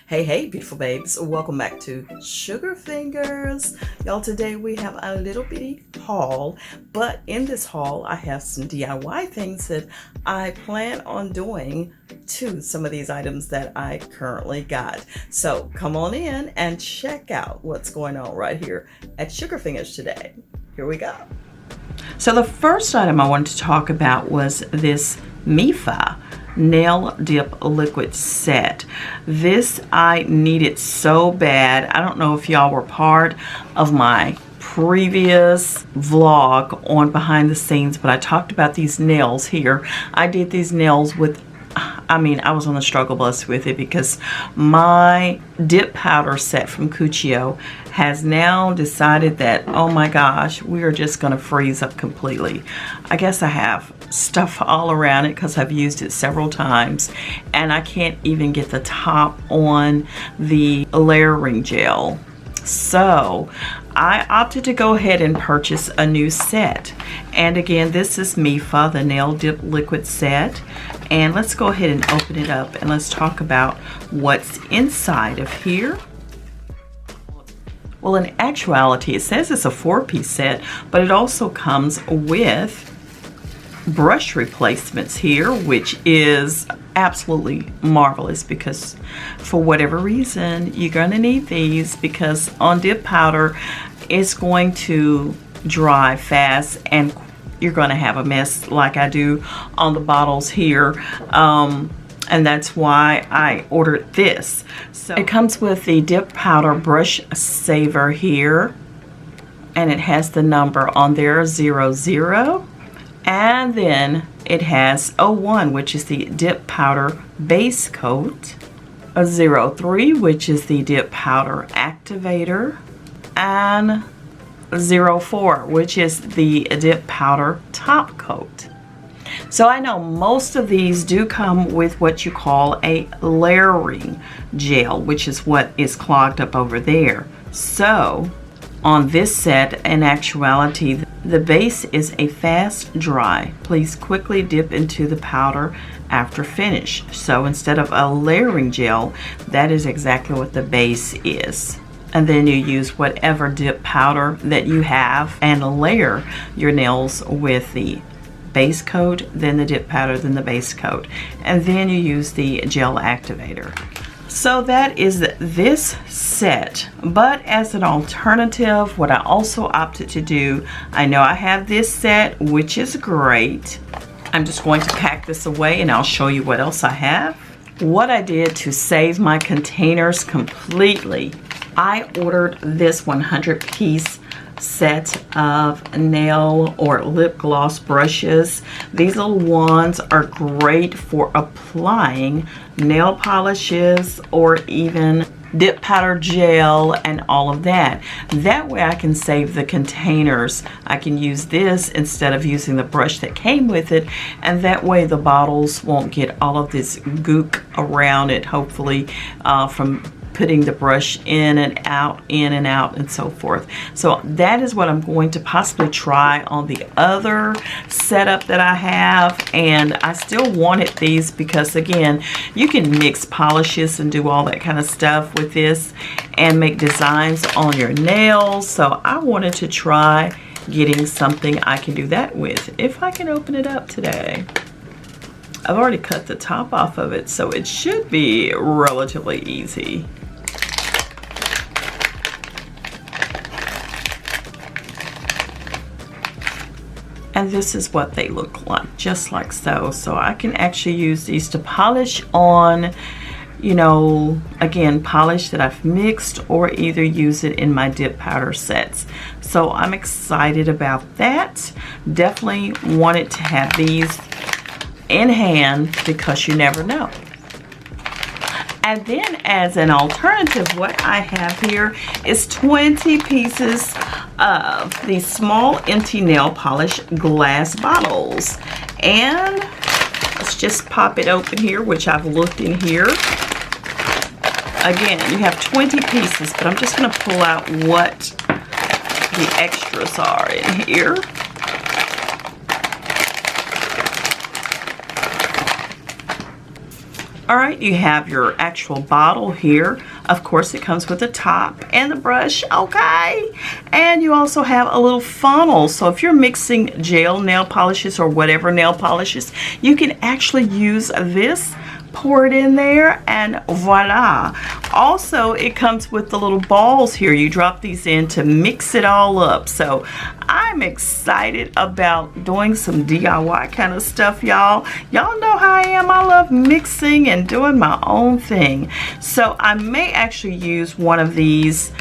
Hey, beautiful babes. Welcome back to Sugar Fingers. Y'all, today we have a little bitty haul, but in this haul, I have some DIY things that I plan on doing to some of these items that I currently got. So come on in and check out what's going on right here at Sugar Fingers today. Here we go. So the first item I wanted to talk about was this MIFA nail dip liquid set. This I needed so bad. I don't know if y'all were part of my previous vlog on behind the scenes, but I talked about these nails here. I did these nails with, I was on the struggle bus with it because my dip powder set from Cuccio has now decided that, oh my gosh, we are just going to freeze up completely. I guess I have stuff all around it because I've used it several times, and I can't even get the top on the layering gel. So I opted to go ahead and purchase a new set. And again, this is MIFA, the nail dip liquid set. And let's go ahead and open it up and let's talk about what's inside of here. Well, in actuality, it says it's a 4-piece set, but it also comes with brush replacements here, which is absolutely marvelous because for whatever reason you're going to need these, because on dip powder it's going to dry fast and you're going to have a mess like I do on the bottles here, and that's why I ordered this. So it comes with the dip powder brush saver here, and it has the number on there 00. And then it has 01, which is the dip powder base coat, a 03, which is the dip powder activator, and 04, which is the dip powder top coat. So I know most of these do come with what you call a layering gel, which is what is clogged up over there. So on this set, in actuality, the base is a fast dry. Please quickly dip into the powder after finish. So instead of a layering gel, that is exactly what the base is. And then you use whatever dip powder that you have and layer your nails with the base coat, then the dip powder, then the base coat. And then you use the gel activator. So that is this set, but as an alternative, what I also opted to do, I know I have this set, which is great. I'm just going to pack this away and I'll show you what else I have. What I did to save my containers completely, I ordered this 100-piece set of nail or lip gloss brushes. These little ones are great for applying nail polishes or even dip powder gel and all of that. That way I can save the containers. I can use this instead of using the brush that came with it, and that way the bottles won't get all of this gook around it, hopefully, from putting the brush in and out, and so forth. So that is what I'm going to possibly try on the other setup that I have. And I still wanted these because, again, you can mix polishes and do all that kind of stuff with this and make designs on your nails. So I wanted to try getting something I can do that with, if I can open it up today. I've already cut the top off of it, so it should be relatively easy. And this is what they look like, just like so. So I can actually use these to polish on, you know, again, polish that I've mixed, or either use it in my dip powder sets. So I'm excited about that. Definitely wanted to have these in hand because you never know. And then as an alternative, what I have here is 20 pieces of these small empty nail polish glass bottles. And let's just pop it open here, which I've looked in here. Again, you have 20 pieces, but I'm just going to pull out what the extras are in here. All right, you have your actual bottle here. Of course, it comes with the top and the brush, okay? And you also have a little funnel. So if you're mixing gel nail polishes or whatever nail polishes, you can actually use this, pour it in there, and voila. Also, it comes with the little balls here. You drop these in to mix it all up. So I'm excited about doing some DIY kind of stuff, y'all. Y'all know how I am. I love mixing and doing my own thing. So I may actually use one of these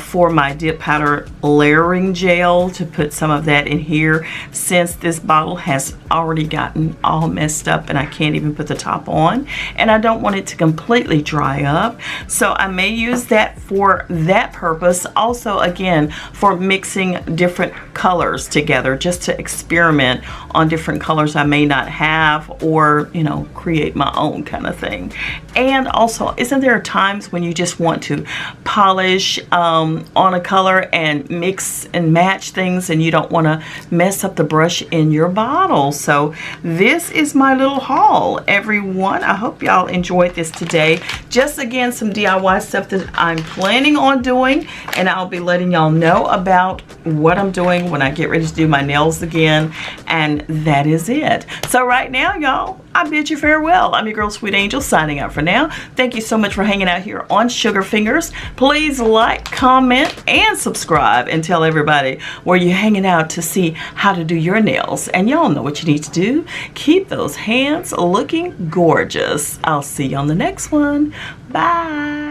for my dip powder layering gel, to put some of that in here, since this bottle has already gotten all messed up and I can't even put the top on, and I don't want it to completely dry up. So I may use that for that purpose. Also, again, for mixing different colors together, just to experiment on different colors I may not have, or, you know, create my own kind of thing. And also, isn't there times when you just want to polish on a color and mix and match things, and you don't want to mess up the brush in your bottle? So this is my little haul, everyone. I hope y'all enjoyed this today. Just again, some DIY stuff that I'm planning on doing, and I'll be letting y'all know about what I'm doing when I get ready to do my nails again. And that is it. So right now, y'all, I bid you farewell. I'm your girl, Sweet Angel, signing out for now. Thank you so much for hanging out here on Sugar Fingers. Please like, comment, and subscribe, and tell everybody where you're hanging out to see how to do your nails. And y'all know what you need to do. Keep those hands looking gorgeous. I'll see you on the next one. Bye.